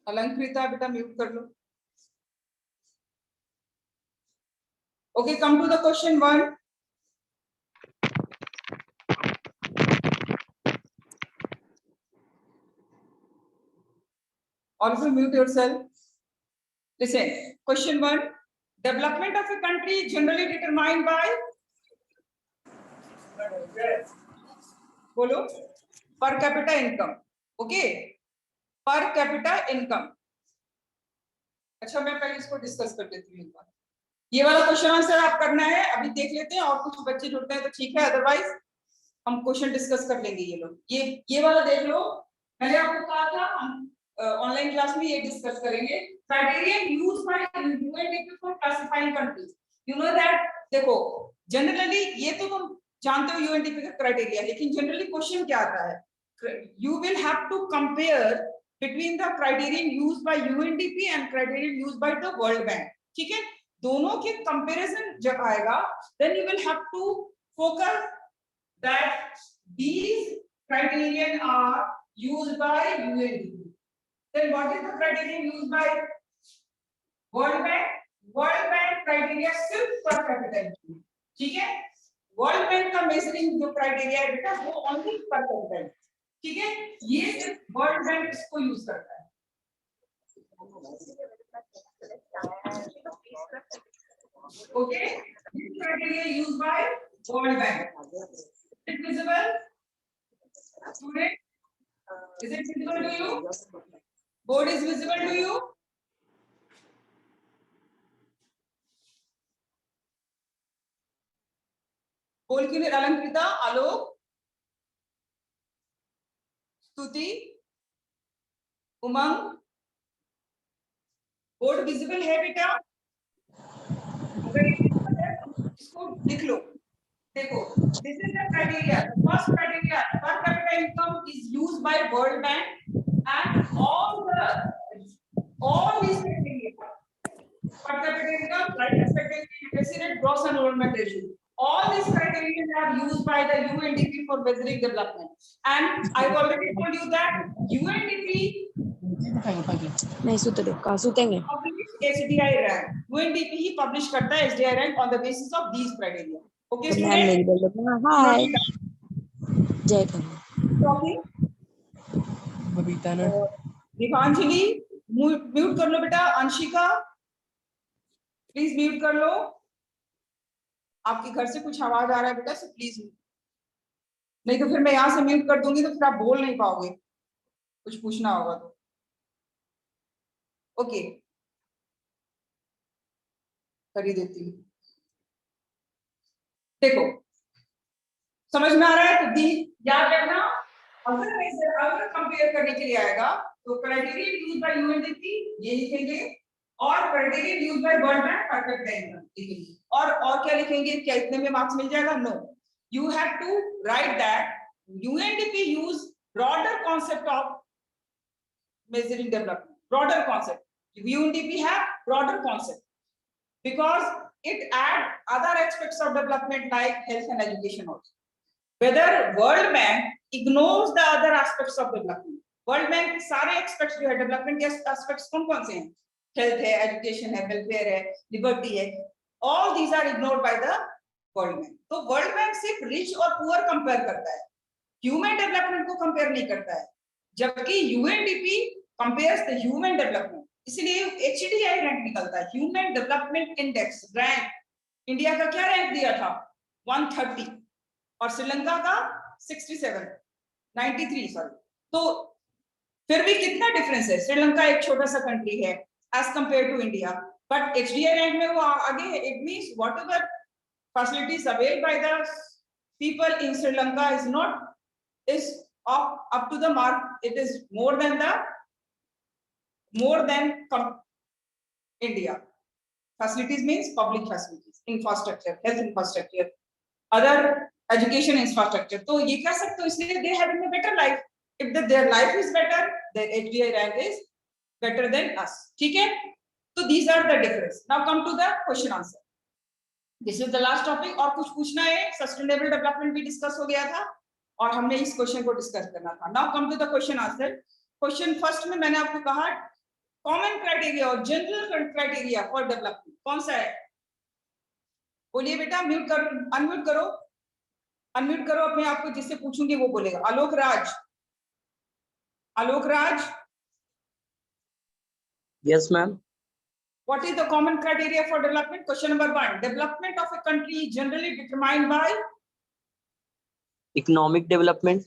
अलंकृता बेटा म्यूट कर लो। Okay, come to the question 1. Also mute yourself. Listen, question 1. Development of a country is generally determined by बोलो per capita income. Okay, per capita income. अच्छा, मैं पहले इसको discuss कर लेती हूँ एक बार। ये वाला क्वेश्चन आंसर आप करना है, अभी देख लेते हैं, और कुछ बच्चे जुड़ते हैं तो ठीक है, अदरवाइज हम क्वेश्चन डिस्कस कर लेंगे। ये लोग ये वाला देख लो। मैंने आपको कहा था हम ऑनलाइन क्लास में ये डिस्कस करेंगे। Criterion used by UNDP for classifying countries. You know that, देखो जनरली ये तो तुम जानते हो यूएनडीपी का क्राइटेरिया, लेकिन जनरली क्वेश्चन क्या आता है, you will have to compare between the criterion used by UNDP and criterion used by the World Bank. ठीक है, दोनों के कंपैरिजन जब आएगा, then you will have to focus that these criterion are used by UNDP. Then what is the criterion used by World Bank? World Bank criteria सिर्फ per capita income, ठीक है। World Bank का measuring जो criteria है बेटा वो only per capita, ठीक है। ये सिर्फ World Bank इसको यूज करता है। Okay, this criteria used by World Bank. Is it visible? Student, is it visible to you? Board is visible to you? बोल के लिए अलंकृता, आलोक, स्तुति, उमंग, बोर्ड विजिबल है बेटा? इसको लिख लो। देखो, this is the criteria. The first criteria, per capita income is used by World Bank, and all these criteria, per capita income, life expectancy, deficit rate, gross enrollment ratio, all these criteria are used by the UNDP for measuring development. And I've already told you that UNDP नहीं सुते का सुतेंगे HDI rank. UNDP ही publish करता है HDI rank on the basis of these criteria. Okay, ma'am मेरी बोल रही है हाय जय talking. बबीता ने दीपांजलि म्यूट कर लो बेटा। अंशिका प्लीज म्यूट कर लो। आपके घर से कुछ आवाज आ रहा है बेटा, सो प्लीज, नहीं तो फिर मैं यहाँ से म्यूट कर दूंगी तो फिर आप बोल नहीं पाओगे, कुछ पूछना होगा तो। ओके, कर ही देती हूँ। देखो समझ में आ रहा है तो दी याद रखना, अगर कंपेयर करने के लिए आएगा तो क्राइटेरिया यूज्ड बाय यूएनडीपी ये लिखेंगे, और criteria used by world bank पर कैपिटा इनकम लिखेंगे। और क्या लिखेंगे? क्या इतने में मार्क्स मिल जाएगा? No, you have to write that UNDP use broader concept of measuring development, broader concept. UNDP have broader concept because it add other aspects of development like health and education also. Whether World Bank ignores the other aspects of development. World Bank सारे aspects जो है development के aspects कौन-कौन से हैं? Health है, education है, welfare है, liberty है. All these are ignored by the World Bank. तो World Bank सिर्फ rich और poor compare करता है, human development को compare नहीं करता है, जबकि UNDP compares the human development. इसलिए HDI रैंक निकलता है, human development index rank. India का क्या रैंक दिया था? 130 और श्रीलंका का 93 सॉरी। तो फिर भी कितना डिफरेंस है? श्रीलंका एक छोटा सा कंट्री है as compare to India, but HDI rank में वो आगे है। It means whatever facilities availed by the people in Sri Lanka is not is up to the mark. It is more than India. Facilities means public facilities, infrastructure, health infrastructure, other education infrastructure. तो ये कह सकते हो, इसलिए they having a better life. If their life is better, their HDI rank is better than us. ठीक है? तो these are the difference. Now come to the question answer. This is the last topic. और कुछ पूछना है? Sustainable development भी discuss हो गया था और हमने इस क्वेश्चन को डिस्कस करना था। Now come to the question answer. Question first में मैंने आपको कहा कॉमन क्राइटेरिया और जनरल क्राइटेरिया फॉर डेवलपमेंट कौन सा है? बोलिए बेटा, म्यूट कर, अनम्यूट करो, अनम्यूट करो अपने आप को, जिससे पूछूंगी वो बोलेगा। Alok Raj, Alok Raj, Yes, ma'am. what is the common criteria for development? Question number 1, development of a country is generally determined by, Economic development.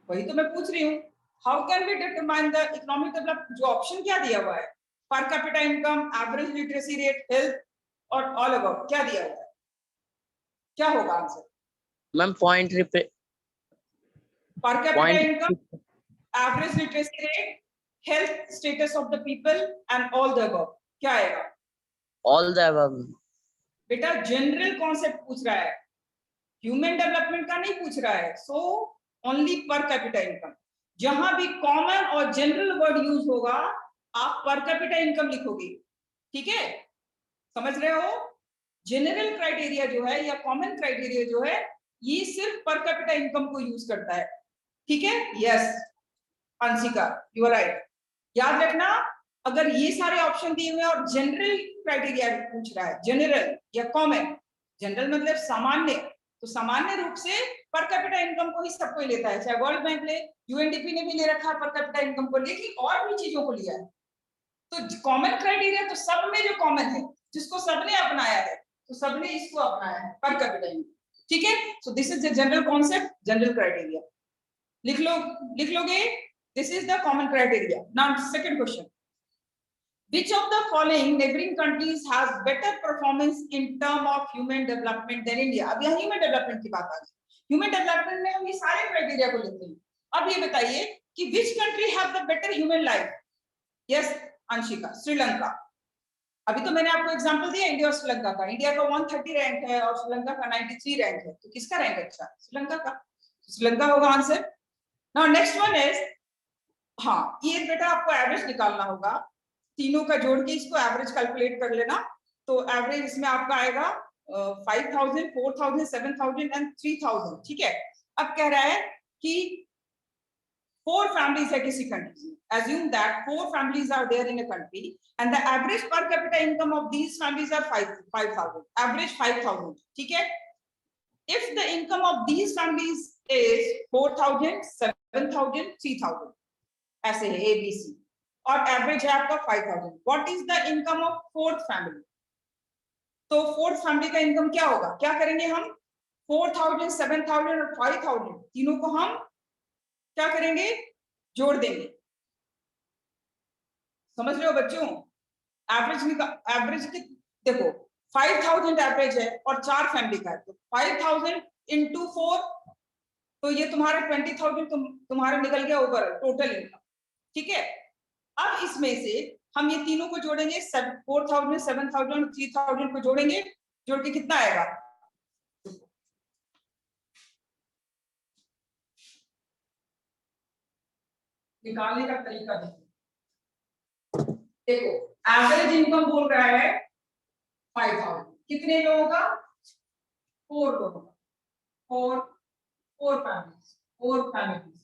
वही तो मैं पूछ रही हूँ, how can we determine the economic development? जो ऑप्शन क्या दिया हुआ है, per capita income, average literacy rate, health और all above, क्या दिया हुआ है? क्या होगा answer? Ma'am, Per capita point. income, average literacy rate, health status of the people and all the above, क्या आएगा? All the above. बेटा जनरल कॉन्सेप्ट पूछ रहा है, ह्यूमन डेवलपमेंट का नहीं पूछ रहा है। सो ओनली पर कैपिटा इनकम, जहां भी कॉमन और जनरल वर्ड यूज होगा आप पर कैपिटा इनकम लिखोगे, ठीक है? समझ रहे हो? जनरल क्राइटेरिया जो है या कॉमन क्राइटेरिया जो है ये सिर्फ पर कैपिटा इनकम को यूज करता है, ठीक है? Yes Anshika, you are right. याद रखना, अगर ये सारे ऑप्शन दिए हुए और जनरल क्राइटेरिया पूछ रहा है, जनरल या कॉमन, जनरल मतलब सामान्य, तो सामान्य रूप से पर कैपिटा इनकम को ही सब कोई लेता है, चाहे वर्ल्ड बैंक ले, यूएनडीपी ने भी ले रखा है पर कैपिटा इनकम को, लेकिन और भी चीजों को लिया है। तो कॉमन क्राइटेरिया तो सब में जो कॉमन है, जिसको सबने अपनाया है, तो सबने इसको अपनाया है, पर कैपिटा इनकम, ठीक है? So this is the general concept, general criteria. लिख लोगे, this is the common criteria. Now second question, which of the following neighboring countries has better performance in term of human development than India? अब यहाँ human development की बात आ गई, human development में हम ये सारे क्राइटेरिया को लेते हैं। अब ये बताइए कि which country have the better human life? Yes Anshika, Sri Lanka. अभी तो मैंने आपको एग्जांपल दिया इंडिया और श्रीलंका का, इंडिया का 130 रैंक है और श्रीलंका का 93 रैंक है, तो किसका रैंक अच्छा? श्रीलंका का, श्रीलंका होगा answer. Now next one is, हाँ ये बेटा आपको एवरेज निकालना होगा, तीनों का जोड़ के इसको एवरेज कैलकुलेट कर लेना, तो एवरेज इसमें आपका आएगा 5000, 4000, 7000 एंड 3000, ठीक है? अब कह रहा है कि 4 families है किसी कंट्री में, assume that 4 families are there in a country and the average per capita income of these families are 5,000, average 5,000, ठीक है? If the income of these families is 4,000, 7,000, 3,000, ऐसे है ABC, और एवरेज है आपका 5,000, what is the income of fourth family? तो fourth family का income क्या होगा? क्या करेंगे हम? 4,000, 7,000 और 5,000 तीनों को हम क्या करेंगे? जोड़ देंगे। समझ रहे हो बच्चों? एवरेज की देखो 5,000 एवरेज है और 4 फैमिली का है, तो 5,000 इंटू 4, तो ये तुम्हारा 20,000 तुम्हारा निकल गया ओवरऑल टोटल इनकम, ठीक है? अब इसमें से हम ये तीनों को जोड़ेंगे, 4,000, 7,000 और 3,000 को जोड़ेंगे, जोड़ के कितना आएगा? निकालने का तरीका देखो, एवरेज इनकम बोल रहा है 5,000, कितने लोगों का? 4 लोगों का, 4 फैमिलीज,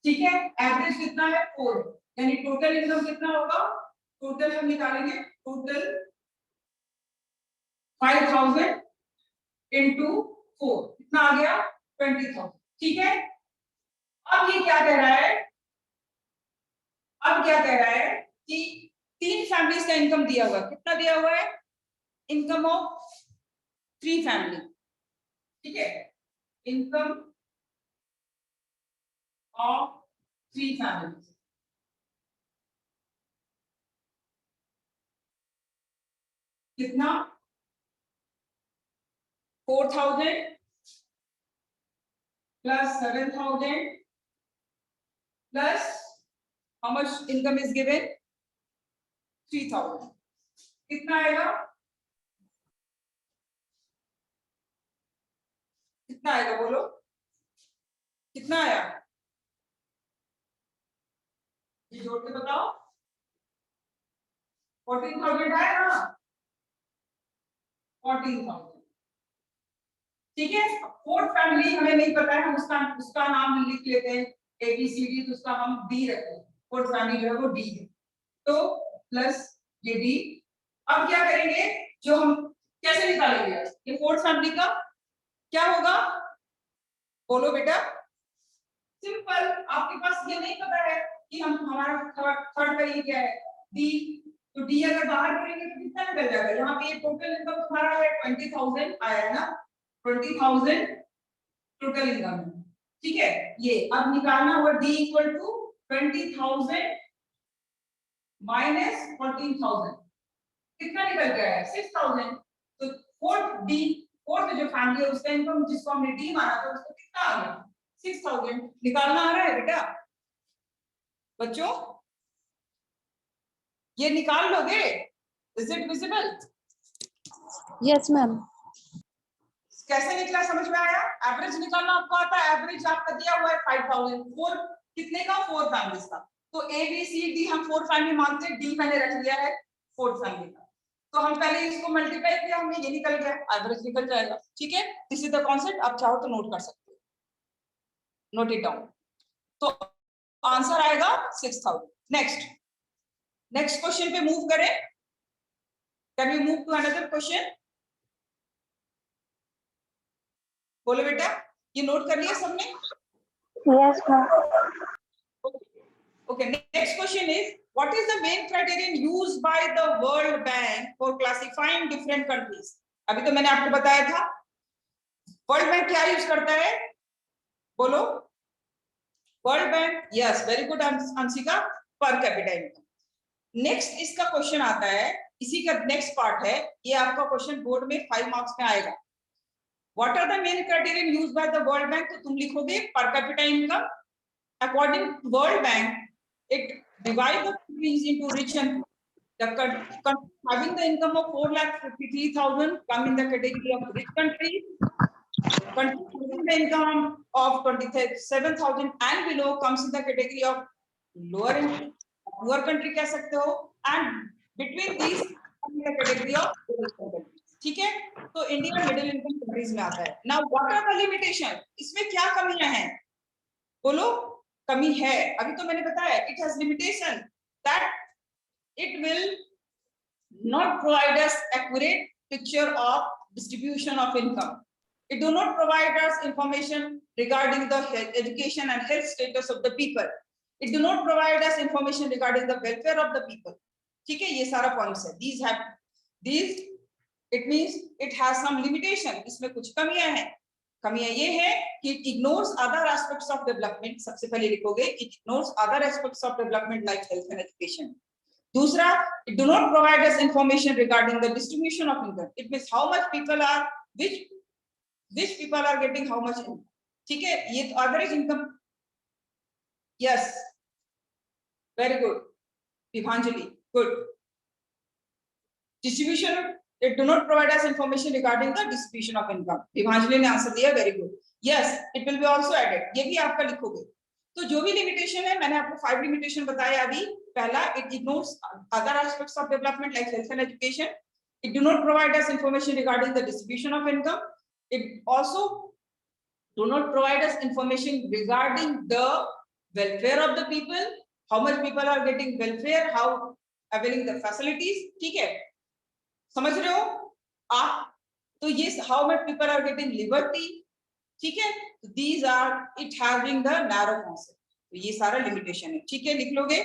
ठीक है? एवरेज कितना है? 4, यानी टोटल इनकम कितना होगा? टोटल हम निकालेंगे, टोटल 5,000 इंटू 4 कितना आ गया? 20,000, ठीक है? अब ये क्या कह रहा है? अब क्या कह रहा है कि 3 फैमिलीज का इनकम दिया हुआ है, कितना दिया हुआ है? इनकम ऑफ 3 फैमिली, ठीक है? इनकम ऑफ 3 फैमिलीज, कितना? 4,000 plus 7,000 plus how much income is given? 3,000, कितना आएगा? कितना आएगा बोलो, कितना आया? ये जोड़ के बताओ। 14,000 आया ना? 14,000, ठीक है? फोर्थ फैमिली हमें नहीं पता है, हम उसका नाम लिख लेते हैं ABCD, तो उसका हम B रखते हैं। फोर्थ फैमिली जो है वो डी है, तो प्लस ये डी। अब क्या करेंगे, जो हम कैसे निकालेंगे ये फोर्थ फैमिली का क्या होगा, बोलो बेटा। सिंपल, आपके पास ये नहीं पता है कि हम हमारा थर्ड का ये क्या है, डी। तो डी अगर बाहर करेंगे तो कितना निकल जाएगा, यहाँ पे टोटल इनकम तुम्हारा है 20,000 आया है ना, 20,000 टोटल इनकम, ठीक है। ये अब निकालना हुआ डी इक्वल टू 20,000 माइनस 14,000, कितना निकल गया है 6,000। तो फोर्थ जो फैमिली है उसका इनकम जिसको हमने डी माना था उसको कितना आ गया 6,000। निकालना आ रहा है बेटा बच्चों, ये निकाल लोगे, is it visible? Yes ma'am. कैसे निकला समझ में आया? एवरेज निकालना आपको आता है, एवरेज आपका दिया हुआ है 5,000, फोर कितने का, फोर फैमिलीज का। तो ए बी सी डी हम फोर फैमिली मानते हैं, डी मैंने रख लिया है फोर्थ फैमिली का। तो हम पहले इसको मल्टीप्लाई किया, हमने ये निकल गया, एवरेज निकल जाएगा, ठीक है। दिस इज द कॉन्सेप्ट, आप चाहो तो नोट कर सकते हो, नोट इट डाउन। तो आंसर आएगा 6,000। नेक्स्ट क्वेश्चन पे मूव करें, can we move to another question? बोलो बेटा, ये नोट कर लिया सबने? Yes ma'am. Okay, next question is, what is the main criterion used by the World Bank for classifying different countries? अभी तो मैंने आपको बताया था, वर्ल्ड बैंक क्या यूज करता है, बोलो। World bank, yes very good Anshika, पर कैपिटा इनकम। नेक्स्ट इसका क्वेश्चन आता है, इसी का नेक्स्ट पार्ट है, ये आपका क्वेश्चन बोर्ड में 5 मार्क्स में आएगा। What are the main criterion used by the World Bank? तो तुम लिखोगे per capita income. According to World Bank, it divides the countries into rich and poor. The country having the income of 4,53,000 come in the category of rich countries. Countries having the income of 27,000 and below comes in the category of lower income, poor country कह सकते हो, and between these come in the category of middle income countries. ठीक है, तो India middle income countries में आता है। Now what are the limitation, इसमें क्या कमियां हैं, बोलो। कमी है, अभी तो मैंने बताया, it has limitation that it will not provide us accurate picture of distribution of income. It do not provide us information regarding the education and health status of the people. It do not provide us information regarding the welfare of the people. ठीक है, ये सारा points है। These it means it has some limitation. इसमें कुछ कमियां हैं। कमियां ये है कि it ignores other aspects of development. सबसे पहले लिखोगे it ignores other aspects of development like health and education. दूसरा, it do not provide us information regarding the distribution of income. It means how much people are, which people are getting how much income. ठीक है, ये तो average income. Yes, very good, Vivanjali, good. Distribution, it do not provide us information regarding the distribution of income. Vivanjali ने answer दिया, very good. Yes, it will be also added. ये भी आपका लिखोगे। तो जो भी लिमिटेशन है, मैंने आपको 5 लिमिटेशन बताया अभी। पहला, it ignores other aspects of development like health and education. It do not provide us information regarding the distribution of income. It also do not provide us information regarding the welfare of the people, how much people are getting welfare, how availing the facilities. ठीक है, समझ रहे हो आप? तो ये how much people are getting liberty, ठीक है, these are it having the narrow concept. तो ये सारा लिमिटेशन है, ठीक है, लिख लोगे।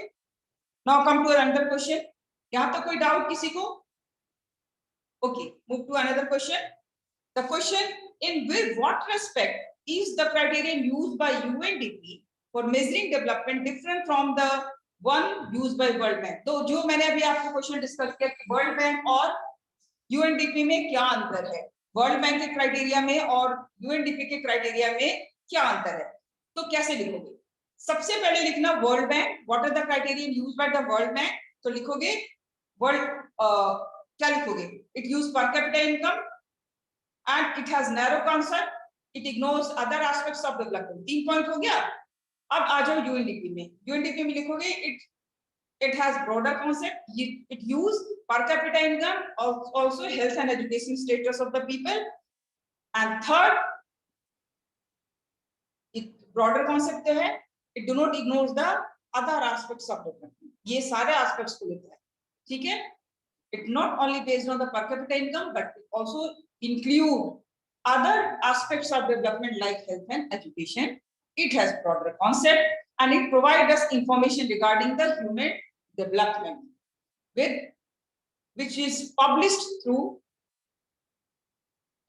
Now come to another question. यहाँ तक कोई डाउट किसी को? Okay, move to another question. The question, in what respect is the criterion used by UNDP for measuring development different from the one used by World Bank? तो जो मैंने अभी आपको क्वेश्चन डिस्कस किया कि वर्ल्ड बैंक और UNDP में क्या अंतर है, वर्ल्ड बैंक के क्राइटेरिया में और यूएनडीपी के क्राइटेरिया में क्या अंतर है, तो कैसे लिखोगे? सबसे पहले लिखना World Bank, what are the criterion used by the World Bank. तो लिखोगे वर्ल्ड, क्या लिखोगे? It use per capita income and it has narrow concept, it ignores other aspects of development. 3 point हो गया। अब आ जाओ यूएनडीपी में। यूएनडीपी में लिखोगे it has broader concept, it use per capita income, also health and education status of the people, and third, it broader concept है, it do not ignores the other aspects of development. ये सारे aspects को लेता है, ठीक है? It not only based on the per capita income, but it also include other aspects of development like health and education. It has broader concept and it provides us information regarding the human development, which is published through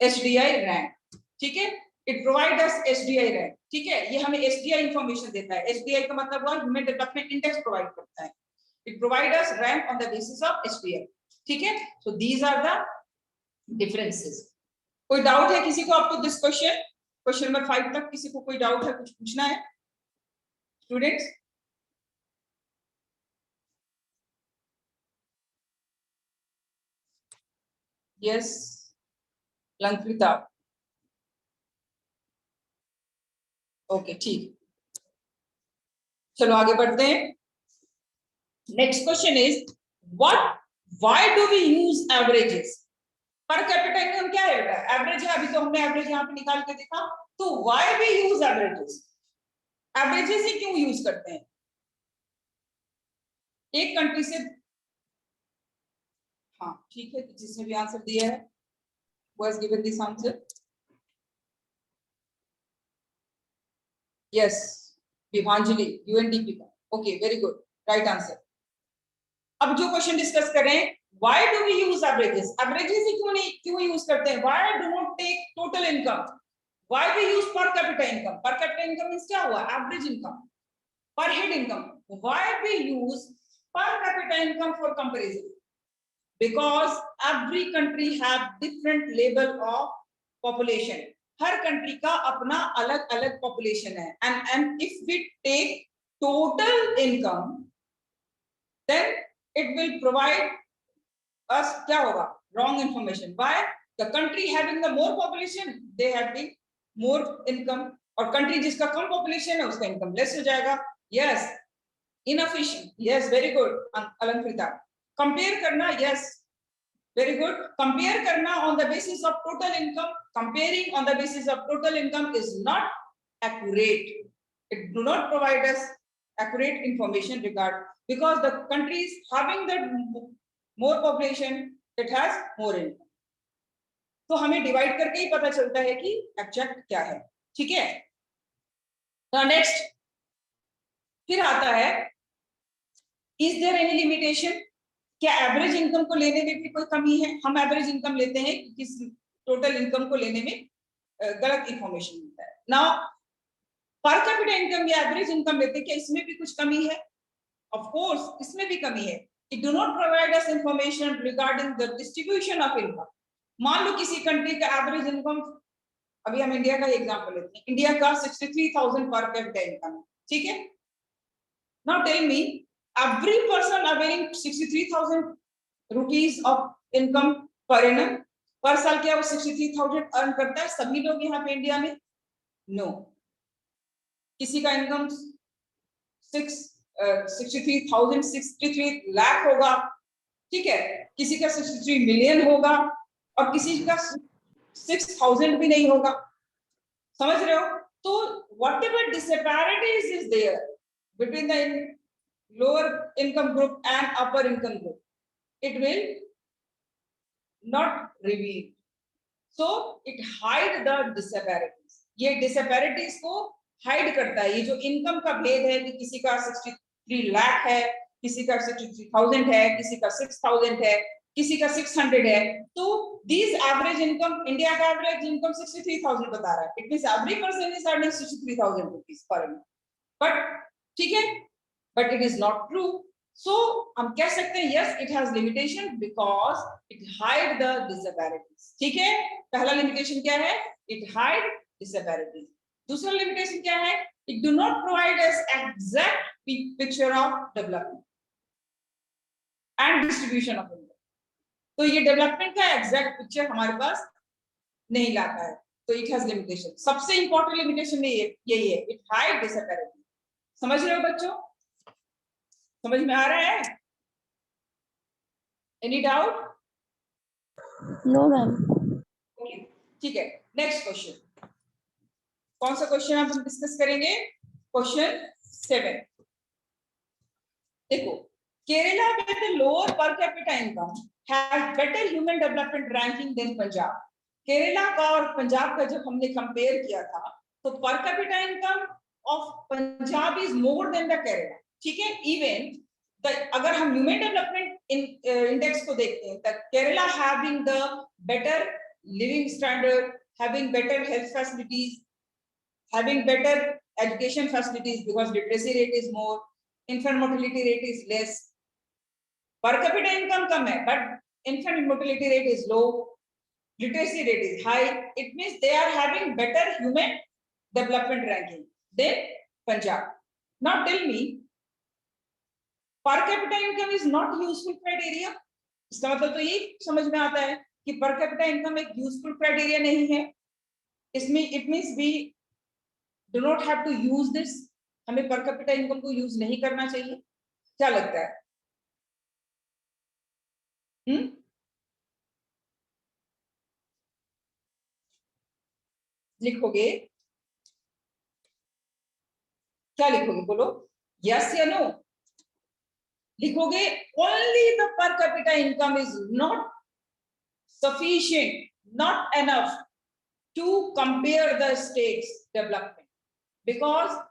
HDI rank. ठीक है? It provides us HDI rank. ठीक है? ये हमें HDI information देता है. HDI का मतलब हुआ Human Development Index provide करता है. It provides us rank on the basis of HDI. ठीक है? So these are the differences. कोई डाउट है किसी को आपको दिस क्वेश्चन नंबर 5 तक किसी को कोई डाउट है, कुछ पूछना है स्टूडेंट्स? यस लंकृता, ओके ठीक, चलो आगे बढ़ते हैं. Next question is why do we use averages? Per capita income क्या है बेटा? एवरेज है, अभी तो हमने एवरेज यहाँ पे निकाल के देखा. तो why we use averages? Averages ही क्यों यूज करते हैं? एक कंट्री से, हाँ ठीक है, जिसने भी आंसर दिया है who has given this answer? Yes, विभांजलि, UNDP का. Okay very good, right answer. अब जो क्वेश्चन डिस्कस करें, why do we use averages? Averages ही क्यों यूज करते हैं? Why do not take total income? Why we use per capita income? Per capita income means क्या हुआ? Average income, per head income. Why we use per capita income for comparison? Because every country have different level of population. Her country का अपना अलग अलग population है. And if we take total income, then it will provide us क्या होगा? Wrong information. Why? The country having the more population, they have the more income. और country जिसका कम population है उसका income less हो जाएगा. Yes, inefficient. Yes, very good, Alankrita. Compare करना, yes, very good. Compare करना on the basis of total income. Comparing on the basis of total income is not accurate. It do not provide us accurate information regard, because the countries having the more population, it has more income. तो हमें divide करके ही पता चलता है कि exact क्या है. ठीक है? तो नेक्स्ट फिर आता है, इज देयर एनी लिमिटेशन? क्या एवरेज इनकम को लेने में भी कोई कमी है? हम एवरेज इनकम लेते हैं, किस टोटल इनकम को लेने में गलत इंफॉर्मेशन मिलता है. नाउ पर कैपिटा इनकम या एवरेज इनकम लेते हैं, क्या इसमें भी कुछ कमी है? ऑफ कोर्स इसमें भी कमी है. It do not provide us information regarding the distribution of income. मान लो किसी कंट्री का एवरेज इनकम, अभी हम इंडिया का एग्जांपल लेते हैं, इंडिया का 63,000 पर कैपिटा इनकम है. ठीक है? Now tell me, every person availing 63,000 rupees of income per annum, पर साल क्या वो 63,000 अर्न करता है सभी लोग यहाँ पे इंडिया में? नो. किसी का इनकम 63 लाख होगा, ठीक है, किसी का 63 मिलियन होगा और किसी का 6,000 भी नहीं होगा. समझ रहे हो? तो whatever disparities is there between the lower income group and upper income group, it will not reveal, so it hide the disparities. ये disparities को हाइड करता है. ये जो इनकम का भेद है कि किसी का 63 लाख है, किसी का 63,000 है, किसी का 6,000 है, किसी का 600 है, तो these average income, इंडिया का एवरेज इनकम 63,000 बता रहा है. It means every person is earning 63,000 rupees पर annum. बट ठीक है, but it is not true. So हम कह सकते हैं yes, it has limitation because it hide the disparities. ठीक है? पहला लिमिटेशन क्या है? It hide disparities. दूसरा लिमिटेशन क्या है? It do not provide us exact picture of development and distribution of income. तो ये डेवलपमेंट का एग्जैक्ट पिक्चर हमारे पास नहीं लाता है, तो इट हैज लिमिटेशन. सबसे इंपॉर्टेंट लिमिटेशन यही है, इट हाइड डिसपैरिटी. समझ रहे हो बच्चों? समझ में आ रहा है? Any doubt? No ma'am. Okay ठीक है. नेक्स्ट क्वेश्चन, कौन सा क्वेश्चन आप हम डिस्कस करेंगे? क्वेश्चन 7. देखो, Kerala with the lower per capita income has better human development ranking than Punjab. Kerala का और पंजाब का जब हमने कंपेयर किया था, तो per capita income of Punjab is more than the Kerala. ठीक है, even अगर हम ह्यूमन डेवलपमेंट इंडेक्स को देखते हैं, तो Kerala having the better living standard, having better health facilities, having better education facilities because literacy rate is more, infant mortality rate is less, per capita income कम है, but infant mortality rate is low, literacy rate is high. It means they are having better human development ranking than Punjab. Now tell me, per capita income is not useful criteria. इसका मतलब तो ये समझ में आता है कि per capita income एक useful criteria नहीं है. इसमें it means we do not have to use this. हमें पर कैपिटा इनकम को यूज नहीं करना चाहिए. क्या लगता है? लिखोगे, क्या लिखोगे बोलो, यस या नो? लिखोगे only the per capita income is not sufficient, not enough to compare the states development, because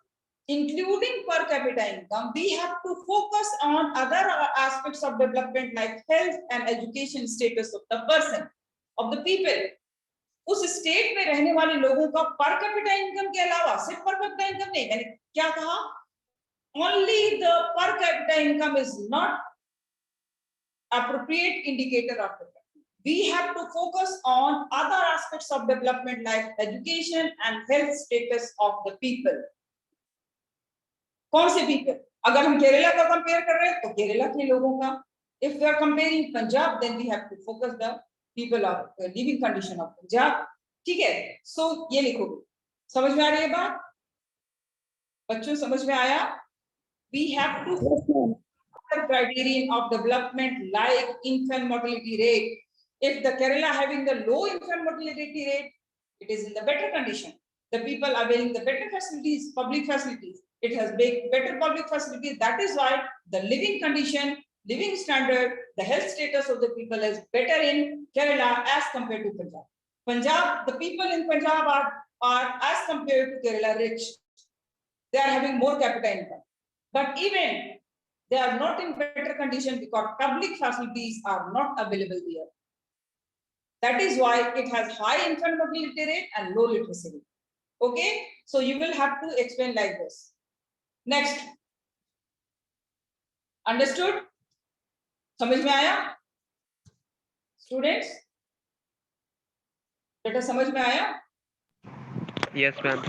including per capita income, we have to focus on other aspects of development like health and education status of the person, of the people. उस state में रहने वाले लोगों का पर capita income के अलावा, सिर्फ पर कैपिटा इनकम नहीं, मैंने क्या कहा, only the per capita income is not appropriate indicator of development. We have to focus on other aspects of development like education and health status of the people. कौन से पीपल? अगर हम केरला का compare कर रहे हैं तो केरला के लोगों का. If we are comparing Punjab, then we have to focus the people of living condition of Punjab. ठीक है, सो ये लिखोगे. समझ में आ रही है बात बच्चों? समझ में आया? We have to criterion of development like infant mortality rate. If the Kerala having the low infant mortality rate, it is in the better condition. The people are availing the better facilities, public facilities. It has better public facilities. That is why the living condition, living standard, the health status of the people is better in Kerala as compared to Punjab. Punjab, the people in Punjab are as compared to Kerala rich. They are having more capita income. But even they are not in better condition because public facilities are not available there. That is why it has high infant mortality rate and low literacy rate. Okay, so you will have to explain like this. Next, understood? समझ में आया students? बेटा समझ में आया? Yes, ma'am.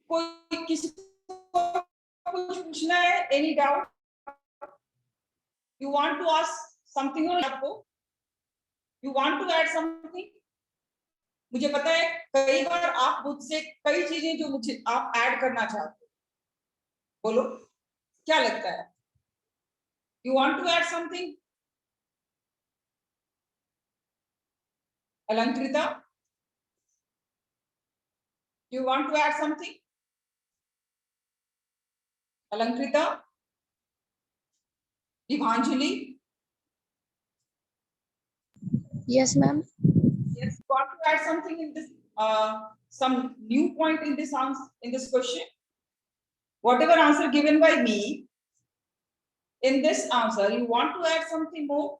कोई किसी को कुछ पूछना है? Any doubt? You want to ask something or आपको? You want to add something? मुझे पता है कई बार आप मुझसे कई चीजें जो मुझे आप ऐड करना चाहते हो, बोलो क्या लगता है? You want to add something? Alankrita, you want to add something? Alankrita, Divanjali, Yes, ma'am. yes, you want to add something in this, some new point in this answer, in this question? Whatever answer given by me, in this answer, you want to add something more?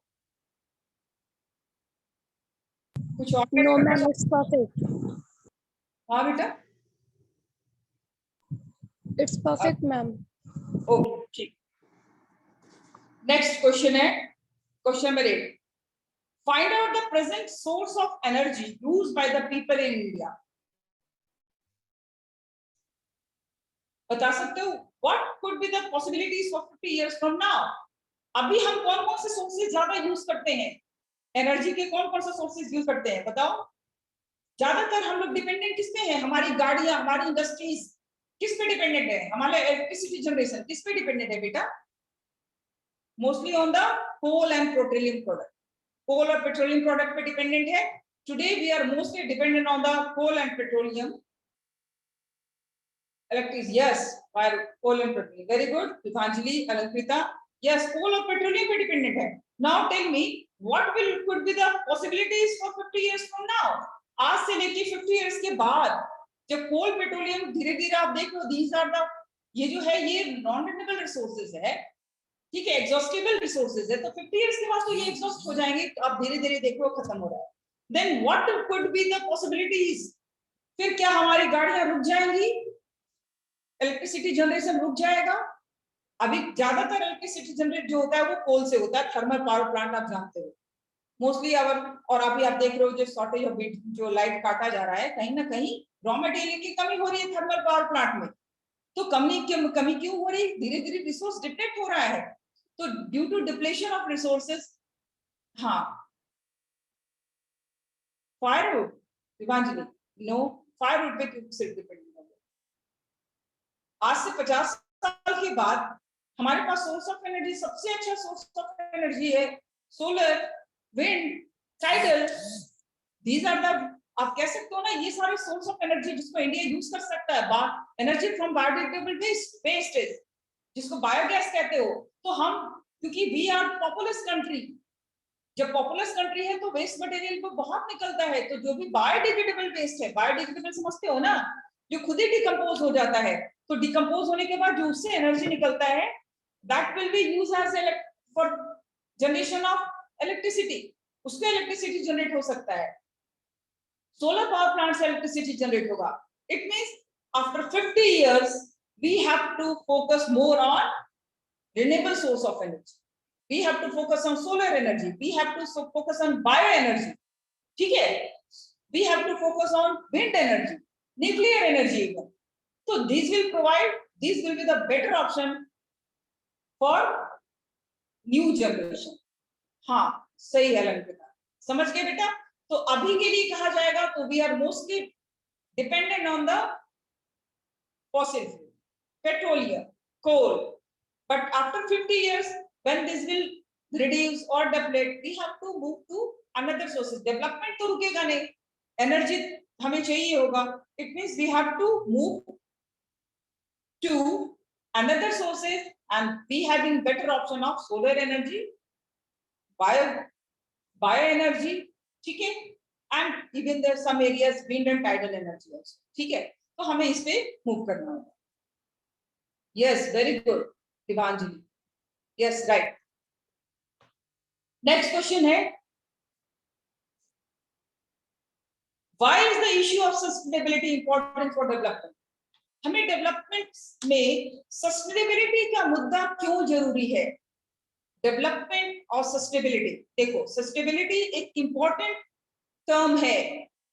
कुछ और? No, ma'am, it's perfect. हाँ बेटा, It's perfect, ma'am. Okay ठीक. Next question है question number 8. Find out the present source of energy used by the people in India. बता सकते हो what could be the possibilities for 50 years from now? अभी हम कौन कौन से सोर्सेज ज्यादा यूज करते हैं? एनर्जी के कौन कौन से सोर्सेज यूज करते हैं बताओ? ज्यादातर हम लोग डिपेंडेंट किस पे हैं? हमारी गाड़ियां, हमारी इंडस्ट्रीज किस पे डिपेंडेंट है? हमारे इलेक्ट्रिसिटी जनरेशन किस पे डिपेंडेंट है बेटा? Mostly on the coal and petroleum product. Coal और पेट्रोलियम प्रोडक्ट पे डिपेंडेंट है. Today we are mostly dependent on the coal and petroleum. Electricity, yes, fire, coal and petroleum. Very good, Vivanjali, Alankrita. Yes, coal और petroleum पे dependent है. Now tell me, what could be the possibilities for 50 years from now? आज से लेके 50 years के बाद, जब coal petroleum धीरे-धीरे आप देख लो, these are the, ये जो है ये नॉन रिन्यूएबल रिसोर्सेज है, ठीक है, एग्जॉस्टेबल रिसोर्सेज है, तो 50 इयर्स के बाद तो ये एग्जॉस्ट हो जाएंगे, तो आप धीरे धीरे देखो खत्म हो रहा है. Then what could be the possibilities? फिर क्या हमारी गाड़ियां रुक जाएंगी, इलेक्ट्रिसिटी जनरेशन रुक जाएगा? अभी ज्यादातर इलेक्ट्रिसिटी जनरेट जो होता है वो कोल से होता है, थर्मल पावर प्लांट आप जानते हो मोस्टली. और अभी आप देख रहे हो जो शॉर्टेज ऑफ जो लाइट काटा जा रहा है, कहीं ना कहीं रॉ मटेरियल की कमी हो रही है थर्मल पावर प्लांट में. तो कमी क्यों हो रही? धीरे धीरे रिसोर्स डिप्लेट हो रहा है, तो due to depletion of resources. हाँ, फायरवुड, विभांजलि, नो, फायरवुड पे सिर्फ डिपेंड है. आज से 50 साल के बाद हमारे पास सोर्स ऑफ एनर्जी, सबसे अच्छा सोर्स ऑफ एनर्जी है solar, wind, tidal. These are the, आप कह सकते हो ना, ये सारे सोर्स ऑफ एनर्जी जिसको इंडिया यूज कर सकता है. एनर्जी फ्रॉम बायोडिग्रेडेबल वेस्टेज, जिसको बायोगैस कहते हो. तो हम, क्योंकि वी आर पॉपुलस कंट्री, जब पॉपुलस कंट्री है तो वेस्ट मटेरियल को बहुत निकलता है. तो जो भी बायोडिग्रेडेबल वेस्ट है, बायोडिग्रेडेबल समझते हो ना, जो खुद ही डिकम्पोज हो जाता है, तो डिकम्पोज होने के बाद जो उससे एनर्जी निकलता है, that will be used as for generation of electricity. उससे इलेक्ट्रिसिटी जनरेट हो सकता है. सोलर पावर प्लांट से इलेक्ट्रिसिटी जनरेट होगा. It means after 50 years we have to focus more on renewable source of energy. We have to focus on solar energy. We have to focus on bioenergy. ठीक है? We have to focus on wind energy, nuclear energy even. So these will be the better option for new generation. हाँ, सही है लंकिता, समझ गए बेटा? तो अभी के लिए कहा जाएगा तो we are mostly dependent on the fossil fuel, petroleum, coal. But after 50 years, when this will reduce or deplete, we have to move to another sources. Development तो रुकेगा नहीं, energy हमें चाहिए होगा. It means we have to move to another sources, and we having better option of solar energy, bioenergy, ठीक है, and even there some areas wind and tidal energy also. ठीक है, तो हमें इस पे मूव करना होगा. Yes, very good Divanjali, yes, right. Next question है, why is the issue of sustainability important for development? हमें डेवलपमेंट में सस्टेनेबिलिटी का मुद्दा क्यों जरूरी है? डेवलपमेंट और सस्टेनेबिलिटी, देखो सस्टेनेबिलिटी एक इंपॉर्टेंट टर्म है,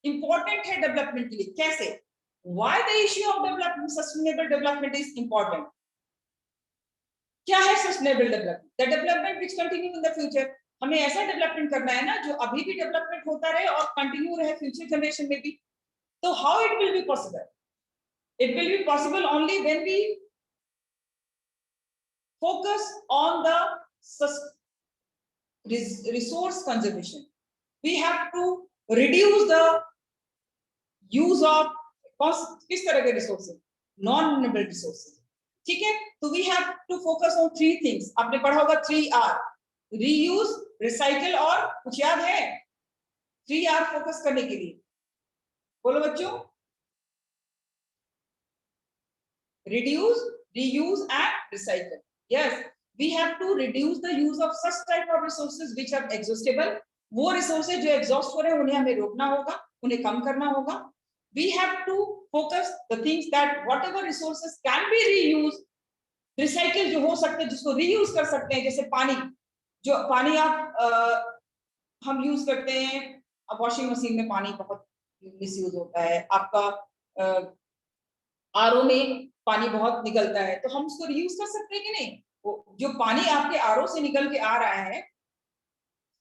इंपॉर्टेंट है डेवलपमेंट के लिए. कैसे? Why the issue of development, sustainable development is important? क्या है sustainable development? The development which continue in the future. हमें ऐसा डेवलपमेंट करना है ना जो अभी भी डेवलपमेंट होता रहे और कंटिन्यू रहे फ्यूचर जनरेशन में भी. तो how it will be possible? It will be possible only when we focus on the resource conservation. We have to reduce the use of किस तरह के रिसोर्सेज? Non renewable resources. ठीक है, तो we have to focus on 3 things. आपने पढ़ा होगा 3R, reuse, recycle और कुछ याद है? 3R फोकस करने के लिए बोलो बच्चों. Reduce, reuse and recycle. Yes, we have to reduce the use of such type of resources which are exhaustible. वो रिसोर्सेज जो एग्जॉस्ट हो रहे हैं उन्हें हमें रोकना होगा, उन्हें कम करना होगा. We have to focus the things that whatever resources can be reused, recycle जो हो सकते हैं, जिसको reuse कर सकते हैं. जैसे पानी, जो पानी आप हम यूज करते हैं, अब वॉशिंग मशीन में पानी बहुत मिसयूज होता है. आपका आरओ में पानी बहुत निकलता है, तो हम उसको reuse कर सकते हैं कि नहीं? वो जो पानी आपके आरओ से निकल के आ रहा है,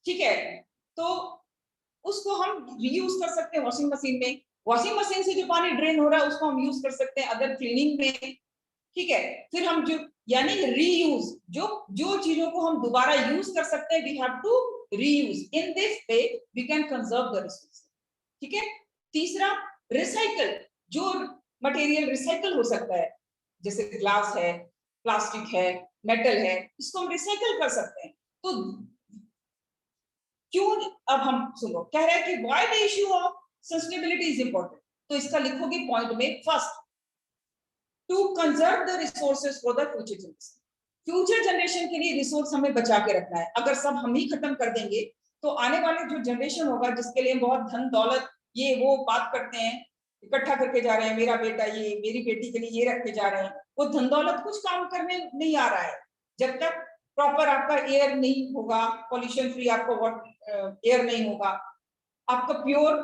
ठीक है, तो उसको हम reuse कर सकते हैं वॉशिंग मशीन में. वॉशिंग मशीन से जो पानी ड्रेन हो रहा है उसको हम यूज कर सकते हैं अदर क्लीनिंग में. ठीक है, फिर हम जो, यानी रीयूज, जो चीजों को हम दोबारा यूज कर सकते हैं, we have to reuse. In this way we can conserve the resources. ठीक है. तीसरा, रिसाइकल, जो मटेरियल रिसाइकल हो सकता है, जैसे ग्लास है, प्लास्टिक है, मेटल है, इसको हम रिसाइकल कर सकते हैं। तो क्यों, अब हम सुनो, कह रहा है कि why the issue of sustainability is important. तो इसका लिखोगे पॉइंट में first, to conserve the resources for the future generation. Future generation के लिए रिसोर्स हमें बचा के रखना है। अगर सब हम ही खत्म कर देंगे तो आने वाले जो जनरेशन होगा, जिसके लिए बहुत धन दौलत ये वो बात करते हैं, इकट्ठा करके जा रहे हैं, मेरा बेटा ये, मेरी बेटी के लिए ये रख के जा रहे हैं, वो धन दौलत कुछ काम करने नहीं आ रहा है। जब तक प्रॉपर आपका एयर नहीं होगा, पॉल्यूशन फ्री आपको एयर नहीं होगा, आपका प्योर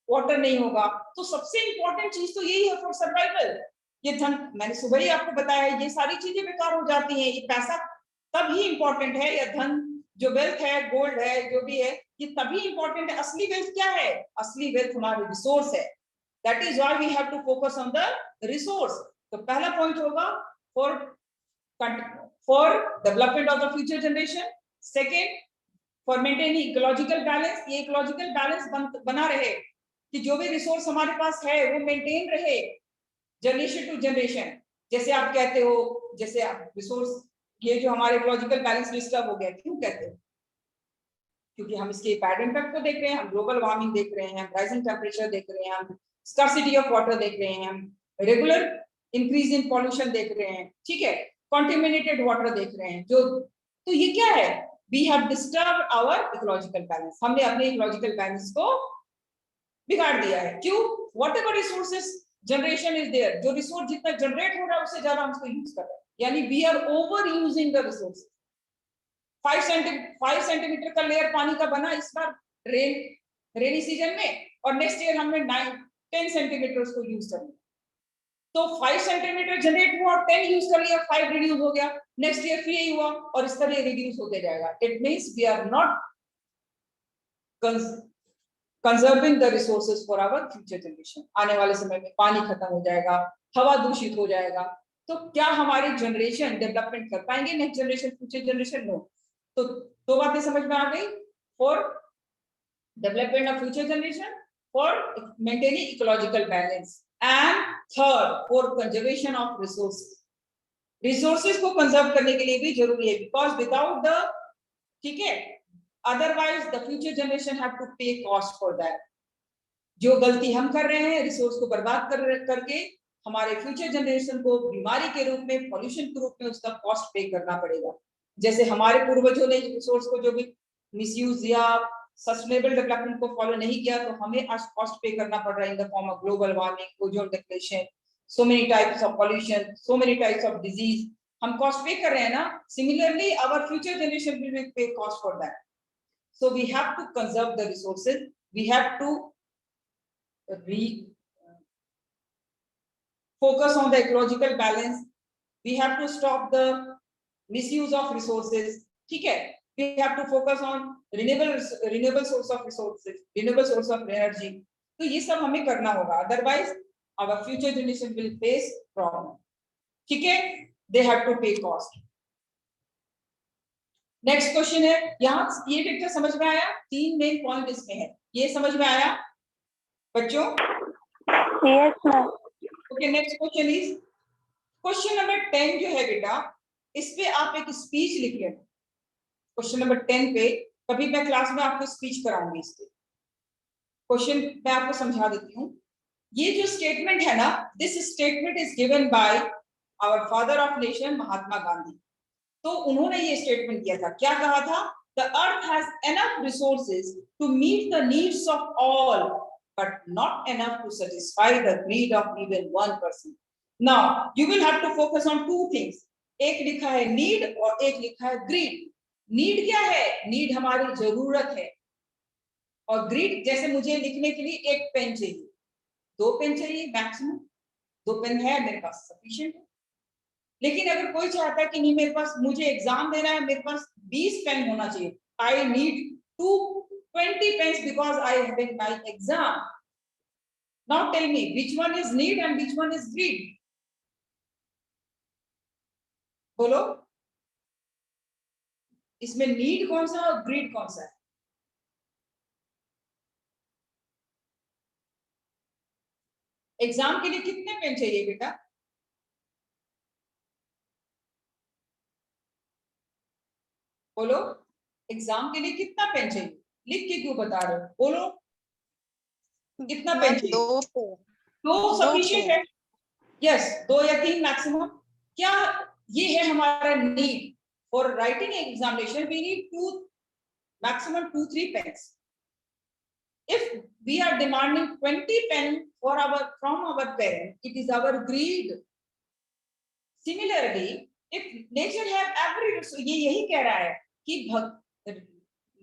वाटर नहीं होगा, तो सबसे इंपॉर्टेंट चीज तो यही है फॉर सर्वाइवल। ये धन, मैंने सुबह ही आपको बताया, ये सारी चीजें बेकार हो जाती हैं। ये पैसा तब ही इंपॉर्टेंट है, या धन जो वेल्थ है, गोल्ड है, जो भी है, ये तभी इंपॉर्टेंट है। असली वेल्थ क्या है? असली वेल्थ हमारे रिसोर्स है। That is why we have to focus on the resource. तो पहला पॉइंट होगा for development of the future generation. Second, for maintaining ecological balance. ये इकोलॉजिकल बैलेंस बना रहे कि जो भी रिसोर्स हमारे पास है वो मेंटेन रहे जनरेशन टू जनरेशन। जैसे आप कहते हो, जैसे आप रिसोर्स, ये जो हमारे इकोलॉजिकल बैलेंस डिस्टर्ब हो गया, क्यों कहते हो? क्योंकि हम इसके बैड इम्पैक्ट को देख रहे हैं, हम ग्लोबल वार्मिंग देख रहे हैं, हम राइजिंग टेम्परेचर देख रहे हैं, हम स्कार्सिटी ऑफ वाटर देख रहे हैं, हम रेगुलर इंक्रीज इन पॉल्यूशन देख रहे हैं, ठीक है, कॉन्टेमिनेटेड वाटर देख रहे हैं। जो, तो ये क्या है? We have disturb our ecological balance. हमने अपने इकोलॉजिकल बैलेंस को बिगाड़ दिया है। क्यों? Whatever resources generation is there, जो रिसोर्स जितना जनरेट हो रहा है उससे ज्यादा हम उसको यूज कर रहे हैं, यानी we are over using the resources. 5 centimetre का लेयर पानी का बना इस बार रेनी सीजन में, और नेक्स्ट ईयर हमने 9-10 सेंटीमीटर उसको यूज कर लिया। तो 5 सेंटीमीटर जनरेट हुआ, 10 यूज कर लिया, 5 रिड्यूस हो गया, नेक्स्ट ईयर फिर यही हुआ, और इस तरह रिड्यूस होते जाएगा। It means we are not conserving the resources for our future generation. आने वाले समय में पानी खत्म हो जाएगा, हवा दूषित हो जाएगा, तो क्या हमारी जनरेशन डेवलपमेंट कर पाएंगे? Next generation, future generation? No. तो दो बातें समझ में आ गई, for development of future generation, for maintaining ecological balance, and third for conservation of resources. Resources को कंजर्व करने के लिए भी जरूरी है, बिकॉज विदाउट द, ठीक है, otherwise the future generation have to pay cost for that। जो गलती हम कर रहे हैं रिसोर्स को बर्बाद करके, हमारे फ्यूचर जनरेशन को बीमारी के रूप में, पॉल्यूशन के रूप में उसका कॉस्ट पे करना पड़ेगा। जैसे हमारे पूर्वजों ने रिसोर्स को जो भी मिसयूज या सस्टेनेबल डेवलपमेंट को फॉलो नहीं किया, तो हमें आज कॉस्ट पे करना पड़ रहा है in the form of global warming, ozone depletion, so many types of pollution, so many types of disease. हम कॉस्ट पे कर रहे हैं ना, similarly our future generation will pay cost for that. So we have to conserve the resources. We have to focus on the ecological balance. We have to stop the misuse of resources. ठीक है? We have to focus on renewable source of resources, renewable source of energy. तो ये सब हमें करना होगा, otherwise our future generation will face problem. ठीक है? They have to pay cost. Next question है, यहाँ ये पिक्चर समझ में आया? 3 मेन पॉइंट इसमें है, ये समझ में आया बच्चों? Yes ma'am. Okay, next question is question number 10 जो है बेटा, इस पे आप एक स्पीच लिख लेना। क्वेश्चन नंबर 10 पे कभी मैं क्लास में आपको स्पीच कराऊंगी। इसके क्वेश्चन मैं आपको समझा देती हूँ। ये जो स्टेटमेंट है ना, this statement is given by our father of nation Mahatma Gandhi. तो उन्होंने ये स्टेटमेंट किया था, क्या कहा था? The earth has enough resources to meet the needs of all, but not enough to satisfy the greed of even one person. Now you will have to focus on two things. एक लिखा है need और एक लिखा है greed. Need क्या है? Need हमारी जरूरत है, और greed जैसे मुझे लिखने के लिए एक पेन चाहिए, 2 पेन चाहिए मैक्सिमम, 2 पेन है मेरे पास, सफिशिएंट है। लेकिन अगर कोई चाहता है कि नहीं मेरे पास, मुझे एग्जाम देना है, मेरे पास 20 पेन होना चाहिए, I need 20 pens because I have my exam. Now tell me which one is need and which one is greed? बोलो, इसमें नीड कौन सा और ग्रीड कौन सा है? एग्जाम के लिए कितने पेन चाहिए बेटा? बोलो, एग्जाम के लिए कितना पेन चाहिए? लिख के क्यों बता रहे हो? बोलो, कितना पेन चाहिए? दो सफिशिएंट है। यस, 2 या 3 मैक्सिमम। क्या ये है हमारा need for writing examination? We need 2, maximum 2-3 pens. If we are demanding 20 pen for from our parent, it is our greed. Similarly, if nature have every resource, ये यही कह रहा है कि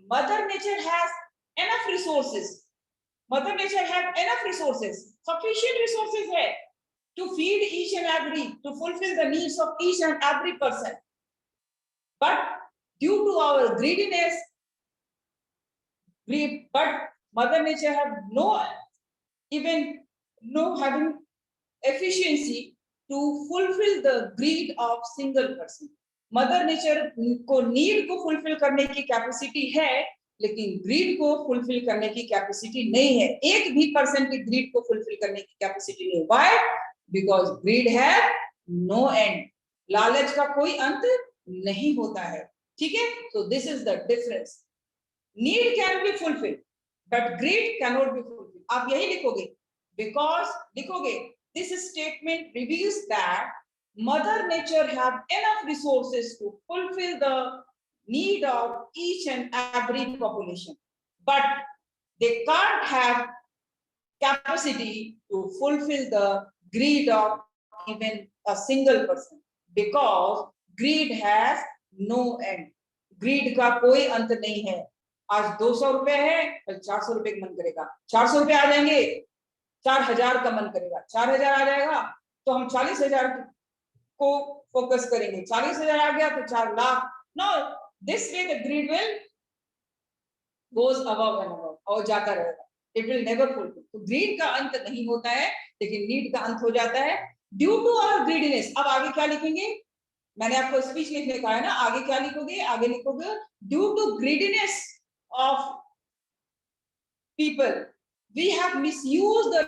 mother nature has enough resources. Mother nature have enough resources, sufficient resources है to feed each and every, to fulfill the needs of each and every person. But due to our greediness, but Mother Nature have no having efficiency to fulfill the greed of single person. Mother Nature को need को fulfill करने की capacity है, लेकिन greed को fulfill करने की capacity नहीं है। एक भी person की greed को fulfill करने की capacity नहीं। Why? Because greed have no end. लालच का कोई अंत नहीं होता है। ठीक है? So this is the difference. Need can be fulfilled, but greed cannot be fulfilled. आप यही लिखोगे, because लिखोगे, this statement reveals that Mother Nature have enough resources to fulfill the need of each and every population, but they can't have capacity to fulfill the greed of even a single person, because greed has no end. Greed का कोई अंत नहीं है। आज 200 रुपए है, कल 400 रुपए का मन करेगा, 400 रुपए आ जाएंगे, 4000 का मन करेगा, 4000 आ जाएगा तो हम 40,000 को फोकस करेंगे, 40,000 आ गया तो 4 lakh. No, this way the greed will goes above and above, और जाता रहेगा, इट विल नेवर फुलफिल। तो ग्रीड का अंत नहीं होता है, लेकिन नीड का अंत हो जाता है ड्यू टू आवर ग्रीडीनेस। अब आगे क्या लिखेंगे? मैंने आपको स्पीच लिखने कहा है ना, आगे क्या लिखोगे? आगे लिखोगे due to greediness of people, we have misused the